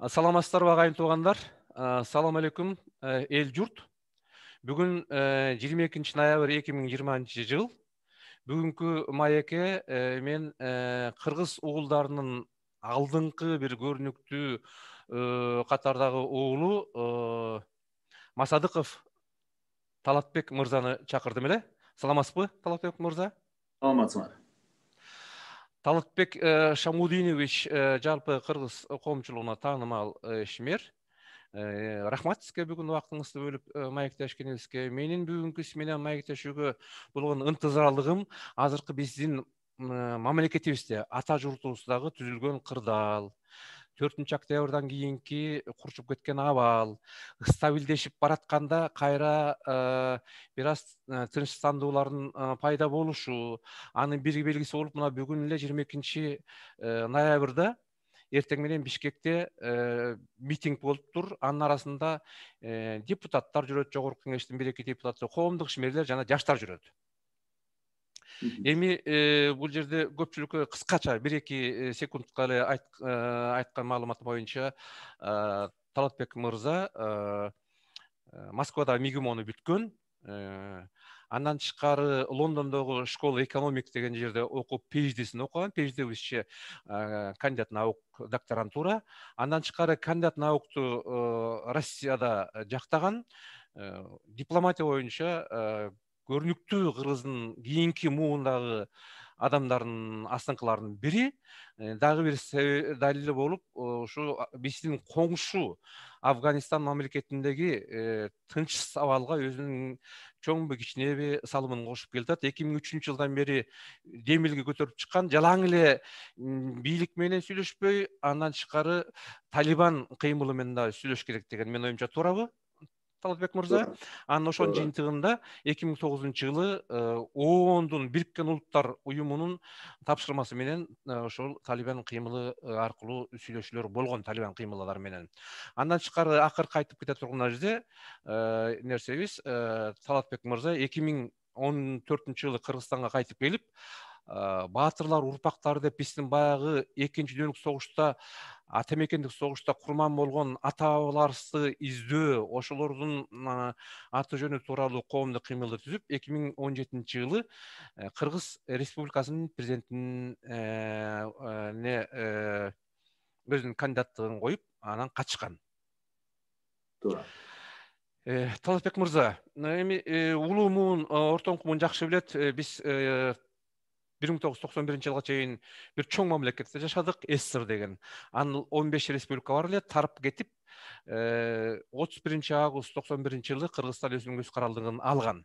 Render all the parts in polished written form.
Саламатсыздарбы агайын туугандар. Салам алейкум эл журт. Бүгүн 22 ноябрь 2020 жыл. Бүгүнкү маекке мен кыргыз уулдарынын алдыңкы бир көрүнүктүү катардагы уулу Масадыков Талатбек мырзаны чакырдым эле. Саламатсызбы, Талатбек мырза? Саламатсызбы. Талатбек Шамудинович жалпы кыргыз коомчулугуна таанымал ишмер. Рахмат сизге бүгүн убактыңызды бөлүп маектешкениңизге. Менин бүгүнкү сиз менен маектешүүгө болгон ынтызарлыгым азыркы биздин мамлекетибизде, ата журтубуздагы түзүлгөн кырдаал, 4 октябрдан кийинки курчуп кеткен абал, стабилдешип баратканда кайра бир аз тынчсыздандуулардын пайда болушу, анын бир белгиси болуп, мына бүгүн эле 22 ноябрда эртең менен Бишкекте митинг болуптур. Анын арасында депутаттар жүрөт, жогорку кеңештин бир-эки депутаты, коомдук ишмерлер жана жаштар жүрөт. Эми бул жерде көпчүлүккө кыскача 1-2 секундка эле айткан маалымат боюнча Талатбек мырза Москвада МИГИМОну бүткөн. Андан тышкары Лондондогу школа экономик деген жерде окуп, PhD'син окуган. PhD бизче кандидат наук докторантура. Андан тышкары кандидат наукту Россияда жактаган. Дипломатия боюнча көрүнүктүү кыргыздын кийинки муундагы адамдардын астыңкыларынын бири. Дагы бир далили болуп, ушу биздин коңшу Афганистан мамлекетиндеги тынчсыз абалга өзүнүн чоңбу кичинеби салымын кошуп келатат. 2003 жылдан бери демилге көтөрүп чыккан, жалаң эле бийлик менен сүйлөшпөй, андан тышкары Талибан кыймылы менен да сүйлөш керек деген менин оюмча туурабы, Талатбек мырза? Анын ошонун жыйынтыгында 2009 жылы ООНдун Бириккен Улуттар уюмунун тапшырмасы менен ошол Талибан кыймылы аркылуу сүйлөшүүлөр болгон, Талибан кыймылдары менен. Андан тышкары акыркы айтып кете турган жерде нерсебиз, Талатбек мырза 2014 жылы Кыргызстанга кайтып келип, баатырлар урпактары деп биздин баягы экинчи дүйнөлүк согушта, ата мекендик согушта курман болгон ата-бабаларыбызды издөө, ошолордун аты жөнү тууралуу коомдук кыймылды түзүп, 2017 жылы Кыргыз Республикасынын президентинин өзүнүн кандидаттыгын коюп, анан качкан. Туура. Талатбек мырза, эми улуу муун, ортоңку муун жакшы билет. Биз 1991 жылга чейин бир чоң мамлекетте жашадык, СССР деген. Анын 15 республика бар эле, тарып кетип, 31 август 91 жылы Кыргызстан өзүнүн өз каралдыгын алган.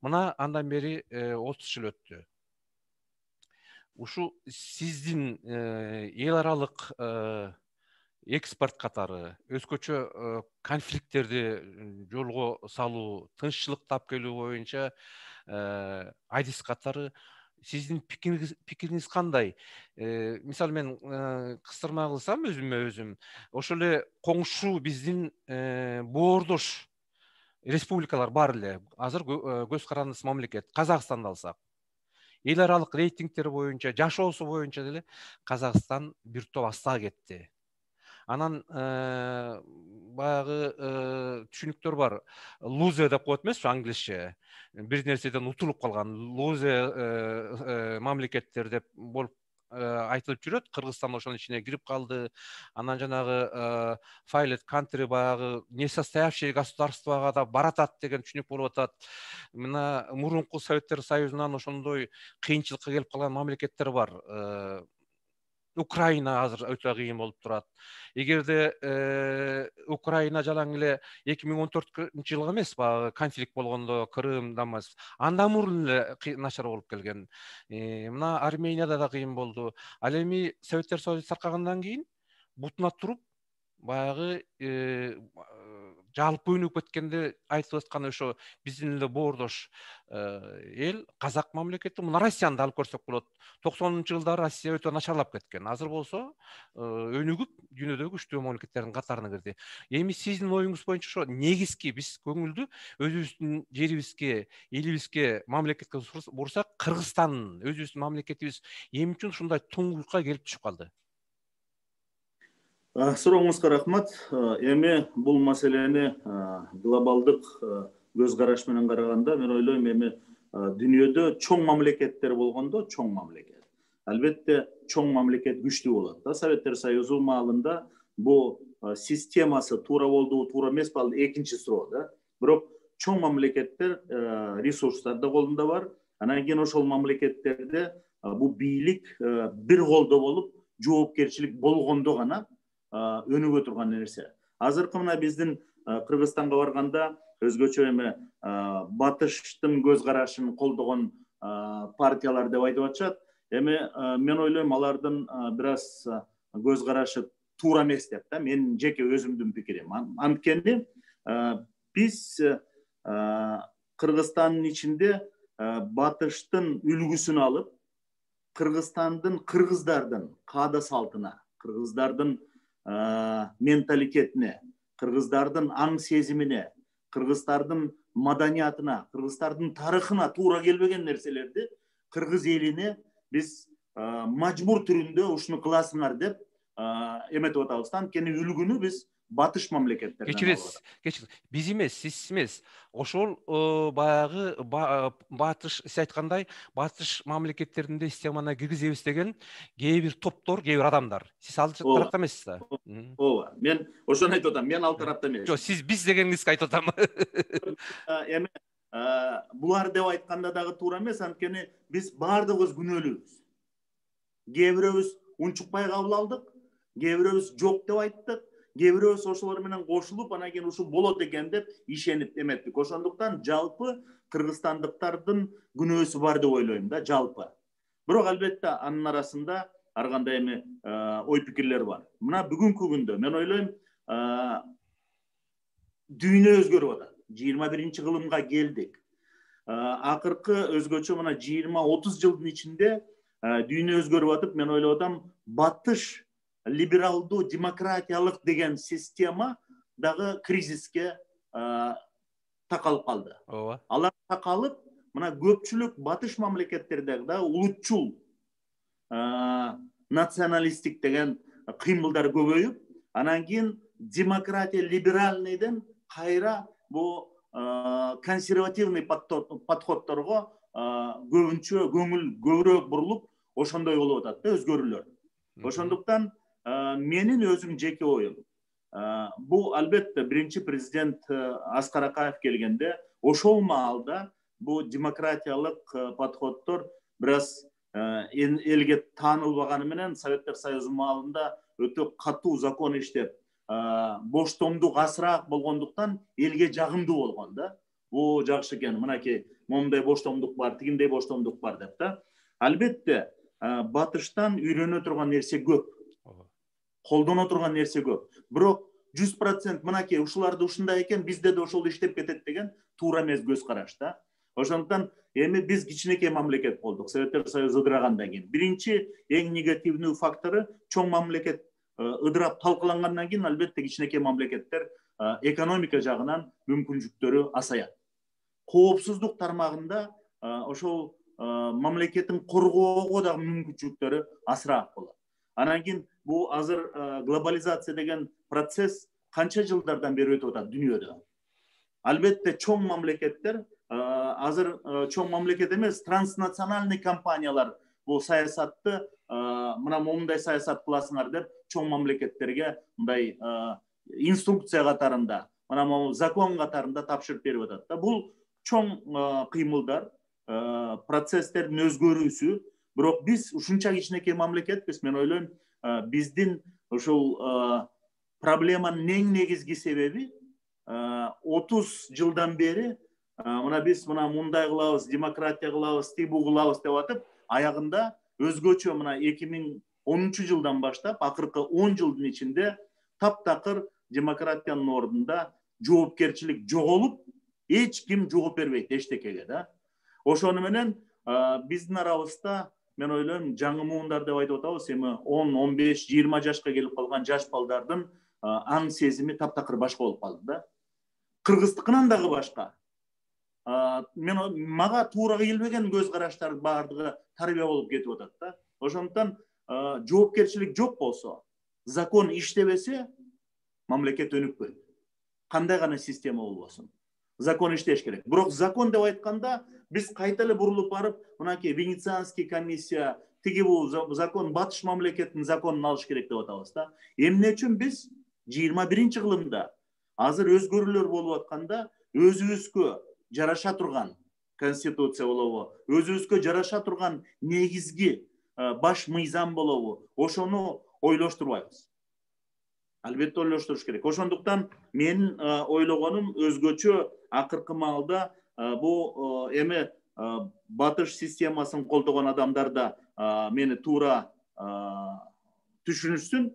Мына андан бери 30 жыл өттү. Ушу сиздин эл аралык экспорт катары, өзгөчө конфликттерди жолго салуу, тынччылык тап келүү боюнча адис катары сиздин пикириңиз кандай? Мисалы мен кыстырма кылсам өзүм, ошол эле коңшу биздин боордош республикалар бар эле. Азыр көз карандысыз мамлекет, Казакстанды алсак, эл аралык рейтингтер боюнча, жашоосу боюнча деле Казакстан бир топ астага кетти. Анан баягы түшүнүктөр бар. Лузер деп коет эмеспи англисче. Бир нерседен утулуп калган лузер мамлекеттер деп болуп айтылып жүрөт. Кыргызстан ошонун ичине кирип калды. Анан жанагы failed country, баягы несостоявшее государствага да баратат деген түшүнүк болуп атат. Мына мурунку Советтер Союзунан ошондой кыйынчылыкка келип калган мамлекеттер бар. Украина азыр өтө кыйын болуп турат. Эгерде Украина жалаң эле 2014 жылга эмес, баягы конфликт болгондо, Крымда эмес, андан мурун эле начар болуп келген. Мына Арменияда да кыйын болду. Ал эми Советтер Союзу таркагандан кийин бутуна туруп, баягы жалпы өнүгүп кеткенде айтылып аткан ошо биздин эле боордош эл Казак мамлекети. Мына Россияны да алып көрсөк болот. 90-жылдары жылдары Россия өтө начарлап кеткен. Азыр болсо өнүгүп дүйнөдөгү күчтүү мамлекеттердин катарына кирди. Эми сиздин оюңуз боюнча ошо негизги биз көңүлдү өзүбүздүн жерибизге, элибизге, мамлекетке бурсак, Кыргызстан өзүбүздүн мамлекетибиз эмне үчүн ушундай туңгуюкка келип түшүп калды? Сурооңузга рахмат. Эми бул маселени глобалдык көз караш менен караганда, мен ойлойм, эми дүйнөдө чоң мамлекеттер болгондо, чоң мамлекет. Албетте, чоң мамлекет күчтүү болот да. Советтер Союзу маалында бул системасы туура болду, туура эмес балды экинчи суроо да. Бирок чоң мамлекеттер ресурстар да колунда бар. Анан кийин ошол мамлекеттерде бул бийлик бир колдо болуп, жоопкерчилик болгондо гана өнүгө турган нерсе. Азыркы мына биздин Кыргызстанга барганда өзгөчө эми батыштын көз карашын колдогон партиялар деп айтып атышат. Эми мен ойлойм, алардын бир аз көз карашы туура эмес деп да. Мен жеке өзүмдүн пикирим. Анткени биз Кыргызстандын ичинде батыштын үлгүсүн алып, кыргыздардын каада салтына, кыргыздардын менталитетине, кыргыздардын аң сезимине, кыргыздардын маданиятына, кыргыздардын тарыхына туура келбеген нерселерди кыргыз элине биз мажбур түрүндө ушуну кыласыңар деп эметип атабыз. Анткени үлгүнү биз батыш мамлекеттерден алып атабыз. Кечиресиз, биз эмес, сиз эмес. Ошол баягы батыш, сиз айткандай, батыш мамлекеттеринде системаны киргизебиз деген кээ бир топтор, кээ бир адамдар. Сиз ал тарапта эмессиз да? Ооба, мен ошону айтып атам. Мен ал тарапта эмес. Жок, сиз биз дегениңизди айтып атам. Эми булар деп айтканда дагы туура эмес, анткени биз баардыгыбыз күнөөлүүбүз. Кээ бирөөбүз унчукпай кабыл алдык, кээ бирөөбүз жок деп айттык, кээ бирөөбүз ошолор менен кошулуп, анан кийин ушул болот экен деп ишенип эметтик. Ошондуктан жалпы кыргызстандыктардын күнөөсү бар деп ойлойм да, жалпы. Бирок албетте анын арасында ар кандай эми ой пикирлер бар. Мына бүгүнкү күндө мен ойлойм, дүйнө өзгөрүп атат. 21 кылымга келдик. Акыркы өзгөчө мына 20-30 жылдын ичинде дүйнө өзгөрүп атып, мен ойлоп атам, батыш либералдуу демократиялык деген система дагы кризиске такалып калды. Ооба. Алар такалып, мына көпчүлүк батыш мамлекеттерде да улутчул националисттик деген кыймылдар көбөйүп, анан кийин демократия либеральныйден кайра бул консервативный подходторго көбүнчө көңүл көбүрөөк бурулуп, ошондой болуп атат да өзгөрүүлөр. Ошондуктан менин өзүм жеке оюм, бул албетте биринчи президент Аскар Акаев келгенде ошол маалда бул демократиялык подходтор бир аз элге таанылбаганы менен Советтер Союзу маалында өтө катуу закон иштеп, боштомдук азыраак болгондуктан элге жагымдуу болгон да. Бул жакшы экен, мынакей момундай боштомдук бар, тигиндей боштомдук бар деп да. Албетте батыштан үйрөнө турган нерсе көп. Колдоно турган нерсе көп. Бирок 100% мынакей ушуларды ушундай экен, бизде да ошол иштеп кетет деген туура эмес көз караш да. Ошондуктан эми биз кичинекей мамлекет болдук Советтер Союзу ыдырагандан кийин. Биринчи эң негативдүү фактору чоң мамлекет ыдырап талкалангандан кийин албетте кичинекей мамлекеттер экономика жагынан мүмкүнчүлүктөрү азаят. Коопсуздук тармагында ошол мамлекеттин коргоого дагы мүмкүнчүлүктөрү азыраак болот. Анан кийин бул азыр глобализация деген процесс канча жылдардан бери өтүп атат дүйнөдө. Албетте чоң мамлекеттер азыр чоң мамлекет эмес, транснациональный компаниялар бул саясатты мына момундай саясат кыласыңар деп чоң мамлекеттерге мындай инструкция катарында, мына закон катарында тапшырып берип атат да. Бул чоң кыймылдар, процесстердин өзгөрүүсү, бирок биз ушунча кичинекей мамлекетпиз. Мен ойлойм, биздин ушул проблеманын эң негизги себеби 30 жылдан бери мына биз мындай кылабыз, демократия кылабыз, тибу кылабыз деп атып, аягында өзгөчө мына 2010 жылдан баштап акыркы 10 жылдын ичинде таптакыр демократиянын ордунда жоопкерчилик жоголуп, эч ким жооп бербейт эчтекеге да. Ошону менен биздин арабызда мен ойлойм, жаңы муундар деп айтып атабыз, эми 10, 15, 20 жашка келип калган жаш балдардын аң сезими таптакыр башка болуп калды да. Кыргыздыкынан дагы башка. Мага туура келбеген көз караштар баардыгы тарбия болуп кетип атат да. Ошондуктан жоопкерчилик жок болсо, закон иштебесе мамлекет өнүкпөйт. Кандай гана система болбосун. Закон иштеш керек. Бирок закон деп айтканда биз кайта эле бурулуп барып, мынакей Венецианский комиссия тиги бул закон батыш мамлекеттин законун алыш керек деп атабыз да. Эмне үчүн биз 21 кылымда азыр өзгөрүүлөр болуп атканда өзүбүзгө жараша турган конституция болобу, өзүбүзгө жараша турган негизги баш мыйзам болобу, ошону ойлоштурбайбыз. Албетте ойлоштуруш керек. Ошондуктан менин ойлогонум өзгөчө акыркы маалда бул эми батыш системасын колдогон адамдар да мени туура түшүнүшсүн.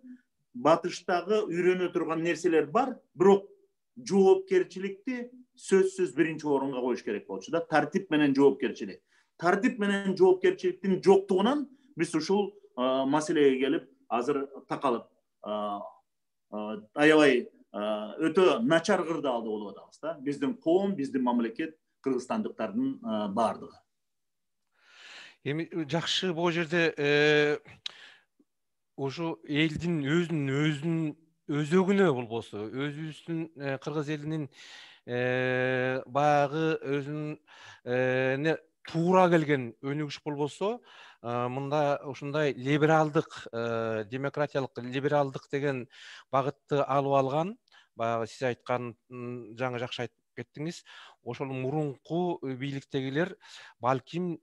Батыштагы үйрөнө турган нерселер бар, бирок жоопкерчиликти сөзсүз биринчи орунга коюш керек болчу да. Тартип менен жоопкерчилик. Тартип менен жоопкерчиликтин жоктугунан биз ушул маселеге келип азыр такалып аябай өтө начар кырдаалда болуп атабыз да. Биздин коом, биздин мамлекет, кыргызстандыктардын баардыгы. Эми жакшы бул жерде ошо элдин өзүнүн өзөгүнө болбосо, өзүбүздүн кыргыз элинин баягы өзүнүн туура келген өнүгүш болбосо, мында ушундай либералдык, демократиялык либералдык деген багытты алып алган, баягы сиз айткан жаңы жакшы айтып кеттиңиз, ошол мурунку бийликтегилер балким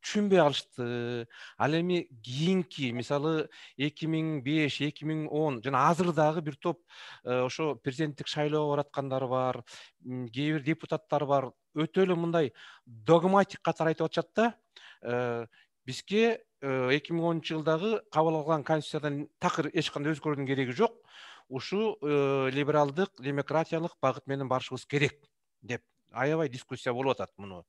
түшүнбөй алышты. Ал эми кийинки, мисалы 2005, 2010 жана азыр дагы бир топ ошо президенттик шайлоого бараткандар бар, кээ бир депутаттар бар, өтө эле мындай догматик катары айтып атышат да. Бизге 2010 жылдагы кабыл алган конституциядан такыр эч кандай өзгөрүүнүн кереги жок. Ушу либералдык, демократиялык багыт менен барышыбыз керек деп аябай дискуссия болуп атат муну.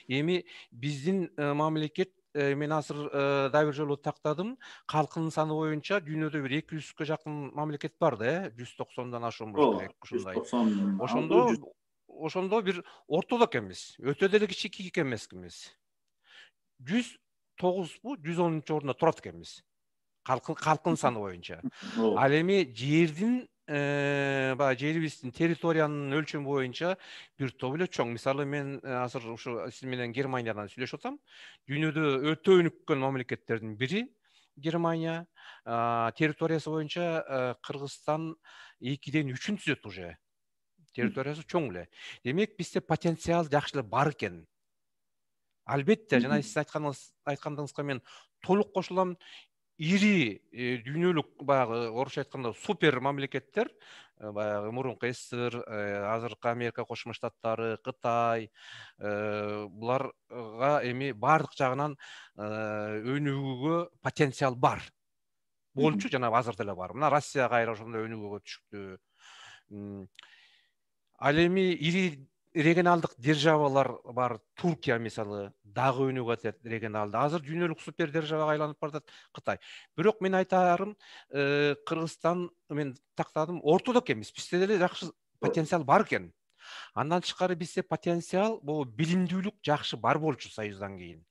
Эми биздин мамлекет, мен азыр да бир жолу тактадым, калкынын саны боюнча дүйнөдө бир 200гө жакын мамлекет бар да, 190дан ашуун болуш керек ушундай. 190. Ошондо бир ортодо экенбиз. Өтө деле кичинекей эмескенбиз. 109бу, 110-орунда турат экенбиз. Калкын саны боюнча. Ал эми жердин баягы жерибиздин территориянын өлчөмү боюнча бир топ эле чоң. Мисалы мен азыр ушу сиз менен Германиядан сүйлөшүп атам. Дүйнөдө өтө өнүккөн мамлекеттердин бири Германия. Территориясы боюнча Кыргызстан 2ден 3-үн түзөт уже. Территориясы чоң эле. Демек бизде потенциал жакшы эле бар экен. Албетте, жана сиз айткандыгыңызга мен толук кошулам. Ири дүйнөлүк баягы орусча айтканда супер мамлекеттер, баягы мурунку СССР, азыркы Америка Кошмо Штаттары, Кытай, буларга эми баардык жагынан өнүгүүгө потенциал бар. Болчу, жана азыр деле бар. Мына Россия кайра ошондой өнүгүүгө түшүктү. Ал эми ири регионалдык державалар бар. Туркия мисалы дагы өнүгүп атат регионалда. Азыр дүйнөлүк супер державага айланып баратат Кытай. Бирок мен айтарым, Кыргызстан мен тактадым, ортодо экенбиз. Бизде деле жакшы потенциал бар экен. Андан тышкары бизде потенциал, бул билимдүүлүк жакшы бар болчу Союздан кийин.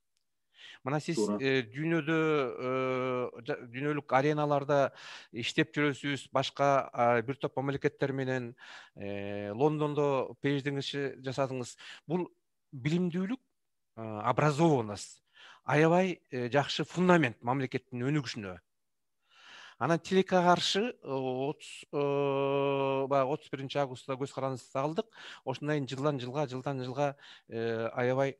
Мына сиз дүйнөлүк ареналарда иштеп жүрөсүз, башка бир топ мамлекеттер менен Лондондо PhD жасадыңыз. Бул билимдүүлүк, образованность аябай жакшы фундамент мамлекеттин өнүгүшүнө. Анан тилекке каршы 31 августта көз карандыбызды алдык. Ошондой жылдан жылга аябай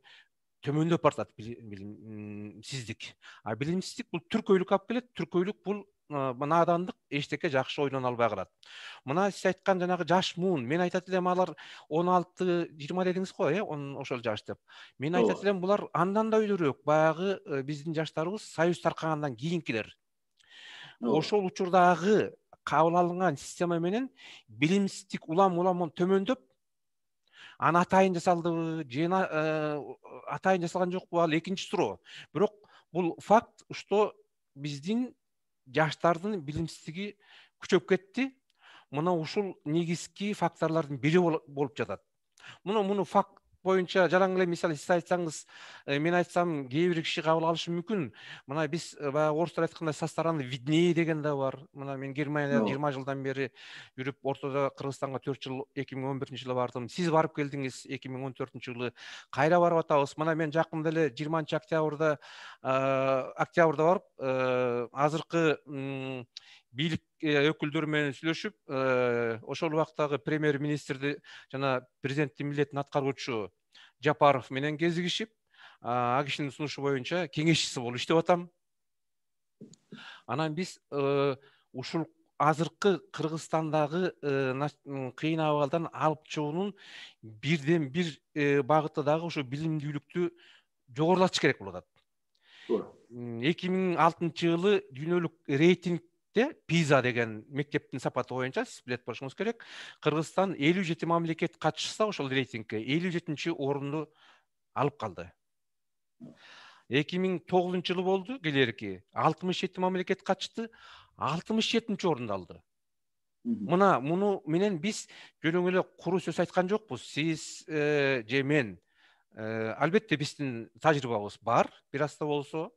төмөндөп баратат билимсиздик. Билимсиздик бул түркөйлүк алып келет. Түркөйлүк бул надандык, эчтеке жакшы ойдон албай калат. Мына сиз айткан жанагы жаш муун, мен айтат элем алар 16-20 дедиңиз го, ошол жаш деп. Мен айтат элем булар андан да өйдөрөөк, баягы биздин жаштарыбыз Союз таркагандан кийинкилер. Ошол учурдагы кабыл алынган система менен билимсиздик улам төмөндөп, аны атайын жасалдыбы, же атайын жасалган жокпу, ал экинчи суроо. Бирок бул факт, что биздин жаштардын билимсиздиги күчөп кетти. Мына ушул негизги факторлордун бири болуп жатат. Муну факт боюнча жалаң эле мисалы сиз айтсаңыз, мен айтсам кээ бир киши кабыл алышы мүмкүн. Мына биз баягы орустар айткандай со стороны виднее деген да бар. Мына мен Германияда 20 жылдан бери жүрүп, ортодо Кыргызстанга 4 жыл 2011 жылы бардым. Сиз барып келдиңиз 2014 жылы. Кайра барып атабыз. Мына мен жакында эле 20 октябрда барып, азыркы бийлик өкүлдөрү менен сүйлөшүп, ошол убактагы премьер министрди жана президенттин милдетин аткаруучу Жапаров менен кезигишип, а кишинин сунушу боюнча кеңешчиси болуп иштеп атам. Анан биз ушул азыркы Кыргызстандагы кыйын абалдан алып чыгуунун бирден бир багыты дагы ушу билимдүүлүктү жогорулатыш керек болуп атат. 2006 жылы дүйнөлүк рейтингде PISA деген мектептин сапаты боюнча сиз билет болушуңуз керек. Кыргызстан 57 мамлекет катышса ошол рейтингке 57 орунду алып калды. 2009 жылы болду, келерки 67 мамлекет катышты, 67 орунду алды. Мына муну менен биз жөнөң эле куру сөз айткан жокпуз. Сиз же мен. Албетте биздин тажрыйбабыз бар, бир аз да болсо.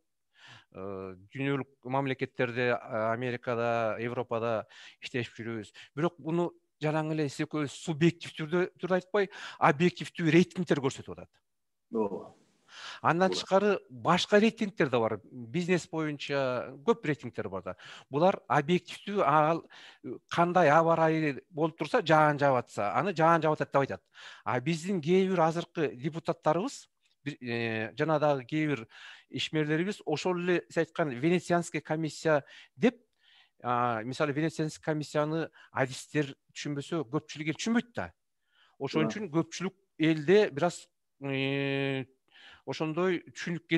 Дүйнөлүк мамлекеттерде, Америкада, Европада иштешип жүрөбүз. Бирок буну жалаң эле сиз экөөбүз субъективдүү түрдө айтпай, объективдүү рейтингдер көрсөтүп атат. Андан тышкары башка рейтингдер да бар. Бизнес боюнча көп рейтингдер бар да. Булар объективдүү, кандай аба ырайы болуп турса, жаан жаап атса, аны жаан жаап атат деп айтат. А биздин кээ бир азыркы депутаттарыбыз, жана дагы кээ бир ишмерлерибиз ошол эле сиз айткан Венецианский комиссия деп, мисалы Венецианский комиссияны адистер түшүнбөсө, көпчүлүк эл түшүнбөйт да. Ошон үчүн көпчүлүк элде бир аз ошондой түшүнүк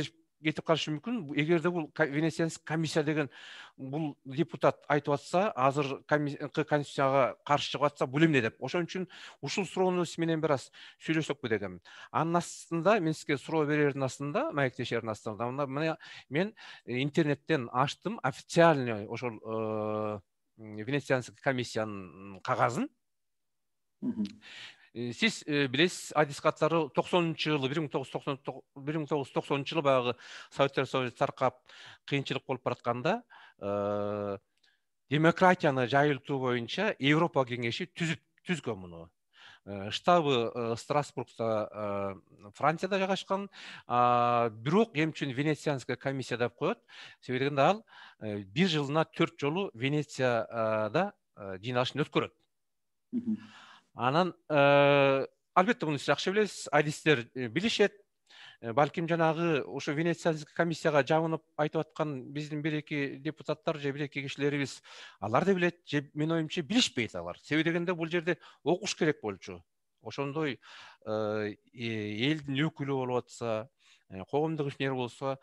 кетип калышы мүмкүн. Эгерде бул Венецианский комиссия деген бул депутат айтып атса, азыр конституцияга каршы чыгып атса, бул эмне деп. Ошон үчүн ушул суроону сиз менен бир аз сүйлөшсөкпү дегем. Анын астында мен сизге суроо берердин астында, маектешердин астында, мына мен интернеттен ачтым официальный ошол Венецианский комиссиянын кагазын. Сиз билесиз, адис каттары 1990 жылы баягы Советтер Союзу таркап, кыйынчылык болуп баратканда, демократияны жайылтуу боюнча Европа кеңеши түзгөн муну. Штабы Страсбургда, Францияда жайгашкан, бирок эми үчүн Венецианская комиссия деп коет. Себеби дегенде ал бир жылына 4 жолу Венецияда жыйналышын өткөрөт. Анан албетте муну сиз жакшы билесиз, адистер билишет. Балким жанагы ошо Венецианский комиссияга жабынып айтып аткан биздин бир-эки депутаттар же бир-эки кишилерибиз алар да билет, же менин оюмча билишпейт алар. Себеби дегенде бул жерде окуш керек болчу. Ошондой элдин өкүлү болуп атса, коомдук ишмер болсо,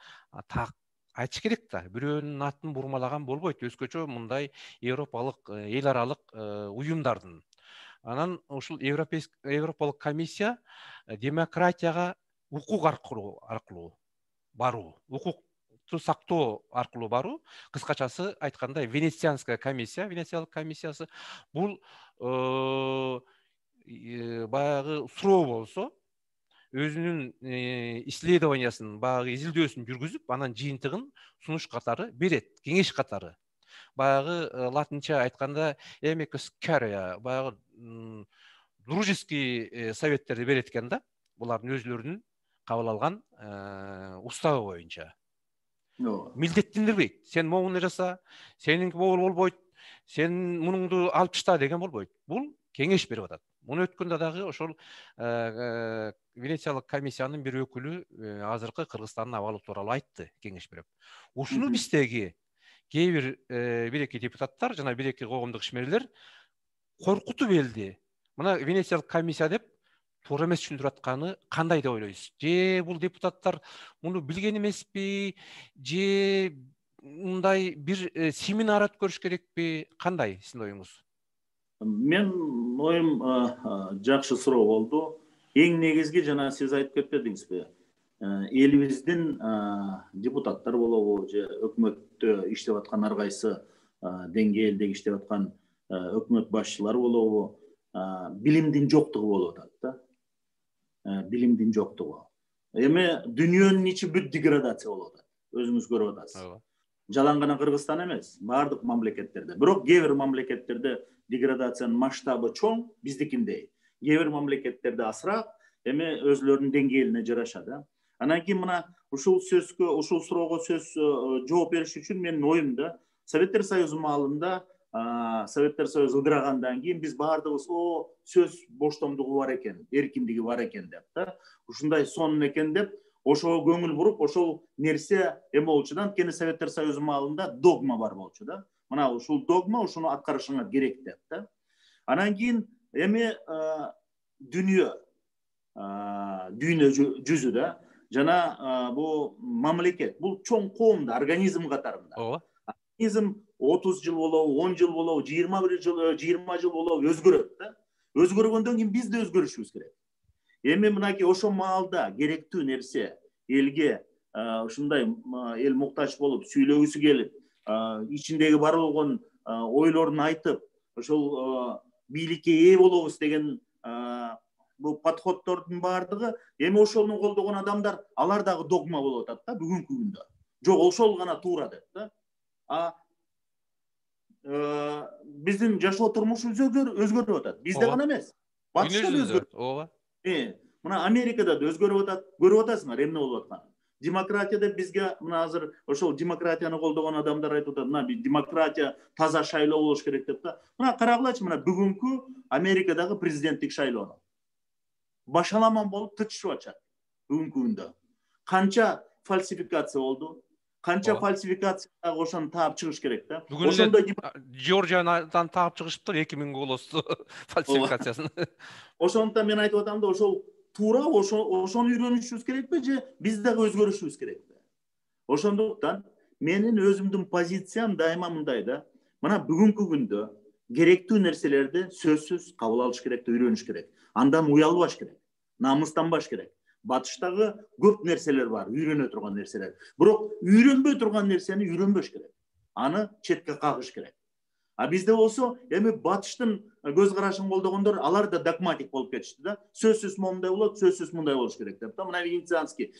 так айтыш керек да. Бирөөнүн атын бурмалаган болбойт. Өзгөчө мындай европалык, эл аралык уюмдардын. Анан ушул Европалык комиссия демократияга укук аркылуу баруу, укукту сактоо аркылуу баруу, кыскачасы айтканда Венецианская комиссия, Венециялык комиссиясы бул баягы суроо болсо, өзүнүн исследованиясын, баягы изилдөөсүн жүргүзүп, анан жыйынтыгын сунуш катары берет, кеңеш катары. Баягы латынча айтканда эмекус кария, баягы дружеский советтерди берет экен да, булардын өзлөрүнүн кабыл алган уставы боюнча. Милдеттендирбейт. Сен могуну жаса, сенинки могул болбойт, сен мунуңду алып ташта деген болбойт. Бул кеңеш берип атат. Муну өткөндө дагы ошол Венециялык комиссиянын бир өкүлү азыркы Кыргызстандын абалы тууралуу айтты, кеңеш берип. Ушуну биздеги кээ бир бир-эки депутаттар жана бир-эки коомдук ишмерлер коркутуп элди. Мына Венециялык комиссия деп туура эмес түшүндүрүп атканы кандай деп ойлойсуз? Же бул депутаттар муну билген эмеспи? Же мындай бир семинар өткөрүш керекпи? Кандай сиздин оюңуз? Мен оюм жакшы суроо болду. Эң негизги жана сиз айтып кетпедиңизби? Элибиздин депутаттар болобу, же өкмөттө иштеп аткан ар кайсы деңгээлдеги иштеп аткан өкмөт башчылары болобу, билимдин жоктугу болуп атат да. билимдин жоктугу. Эми дүйнөнүн ичи бүт деградация болуп атат. Өзүңүз көрүп атасыз. Жалаң гана Кыргызстан эмес, бардык мамлекеттерде. Бирок кээ бир мамлекеттерде деградациянын масштабы чоң, биздикиндей. Кээ бир мамлекеттерде азыраак, эми өзүлөрүнүн деңгээлине жараша да. Анан кийин мына ушул суроого сөз жооп бериш үчүн менин оюмда Советтер Союзу маалында, Советтер Союзу ыдырагандан кийин биз баардыгыбыз сөз боштомдугу бар экен, эркиндиги бар экен деп да. Ушундай сонун экен деп ошого көңүл буруп, ошол нерсе эме болчу да. Анткени Советтер Союзу маалында догма бар болчу да. Мына ушул догма ушуну аткарышыңар керек деп да. Анан кийин эми дүйнө жүзү да жана бул мамлекет, бул чоң коомдо организм катарында. Организм 30 жыл болобу, 10 жыл болобу, 20 жыл болобу өзгөрөт да. Өзгөргөндөн кийин биз да өзгөрүшүбүз керек. Эми мынакей ошол маалда керектүү нерсе элге ушундай эл муктаж болуп сүйлөгүсү келип, ичиндеги бар болгон ойлорун айтып, ошол бийликке ээ болобуз деген бул подходдордун баардыгы эми ошону колдогон адамдар, алар дагы догма болуп атат да бүгүнкү күндө. Жок, ошол гана туура деп да. Биздин жашоо турмушубуз өзгөрүп атат. Бизде гана эмес. Батышта да өзгөрүп. Ооба. Мына Америкада да өзгөрүп атат. Көрүп атасыңар эмне болуп атканын. Демократия деп бизге мына азыр ошол демократияны колдогон адамдар айтып атат, мына демократия таза шайлоо болуш керек деп да. Мына карагылачы, мына бүгүнкү Америкадагы президенттик шайлоону башаламан болуп тытышып атышат бүгүнкү күндө. Канча фальсификация болду? Канча фальсификацияга ошону таап чыгыш керек да. Ошондо Жоржиядан таап чыгышыптыр 2000 голосу фальсификациясын. Ошондуктан мен айтып атам да, ошол туура, ошону үйрөнүшүбүз керекпи же биз дагы өзгөрүшүбүз керекпи? Ошондуктан менин өзүмдүн позициям дайыма мындай да. Мына бүгүнкү күндө керектүү нерселерди сөзсүз кабыл алыш керек, үйрөнүш керек. Андан уялбаш керек, намыстанбаш керек. Батыштагы көп нерселер бар, үйрөнө турган нерселер. Бирок үйрөнбөй турган нерсени үйрөнбөш керек. Аны четке кагыш керек. Бизде болсо, эми батыштын көз карашын колдогондор, алар да догматик болуп кетишти да. Сөзсүз мондай болот, сөзсүз мындай болуш керек деп. Мына Венецианский